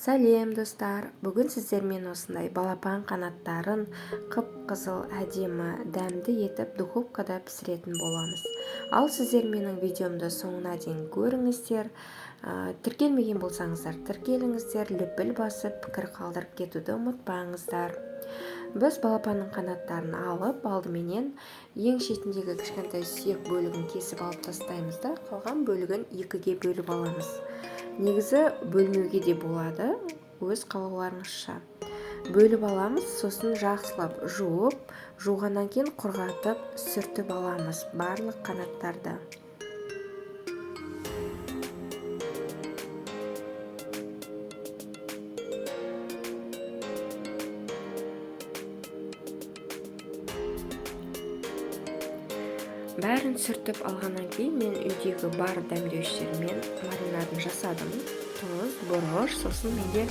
Сәлем достар, бүгін сіздермен осындай балапан қанаттарын қып-қызыл әдемі дәмді етіп духовкада пісіретін боламыз. Ал сіздер менің видеомды соңына дейін көріңіздер. Тіркелмеген болсаңыздар тіркеліңіздер, лүпіл басып пікір қалдырып кетуді ұмытпаңыздар. Біз балапанның қанаттарын алып, алдыменен ең шетіндегі кішкентай сүйек бөлігін кесіп алып тастаймыз да, қалған бөлігін екіге бөліп аламыз. Негізі бөлмеуге де болады, өз қалауларыңызша. Бөліп аламыз, сосын жақсылап жуғаннан кейін құрғатып, сүртіп аламыз барлық қанаттарды. Бәрін сүртіп алғаннан кейін мен үйдегі бар дәмдеуіштермен маринадын жасадым. Тұз, бұрыш, сосын менде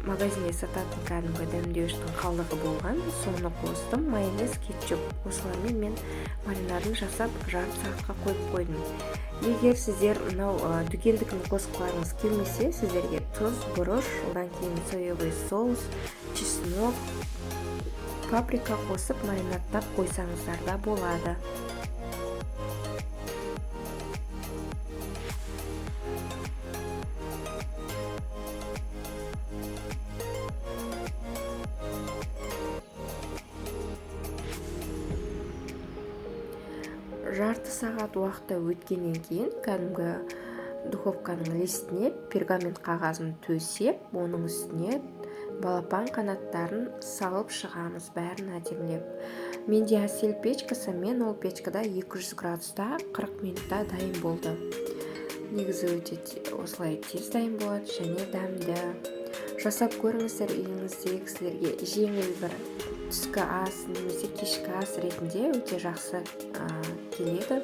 магазинде сататын кәдімгі дәмдеуіштің қалдығы болған. Соны қостым, майонез, кетчуп. Осылармен мен маринадын жасап жарым сағатқа қойып қойдым. Егер сіздер мынау дүкендікін қосқыларыңыз келмесе, сіздерге тұз, бұрыш, одан кейін соевый соус, чеснок, паприка қосып маринадтап қойсаңыздар да болады. Жарты сағат уақытта өткеннен кейін кәдімгі духовканың листіне пергамент қағазын төсеп, оның үстіне балапан қанаттарын салып шығамыз, бәрін әдемілеп. Менде әсел печкасы, мен ол печкада 200 градуста 40 минутта дайын болды. Негізі өте осылай тез дайын болады және дәмді. Жасап көріңіздер, үйіңіздегі кісілерге жеңіл бір түскі ас немесе кешкі ас ретінде өте жақсы келеді.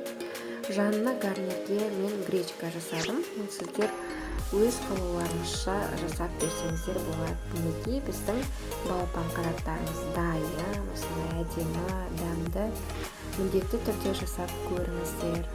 Жанына гарнирге мен гречка жасадым. Сіздер өз қалауларыңызша жасап берсеңіздер болады. Мінекей біздің балапан қанаттарымыз дайын, осындай әдемі, дәмді. Міндетті түрде жасап көріңіздер.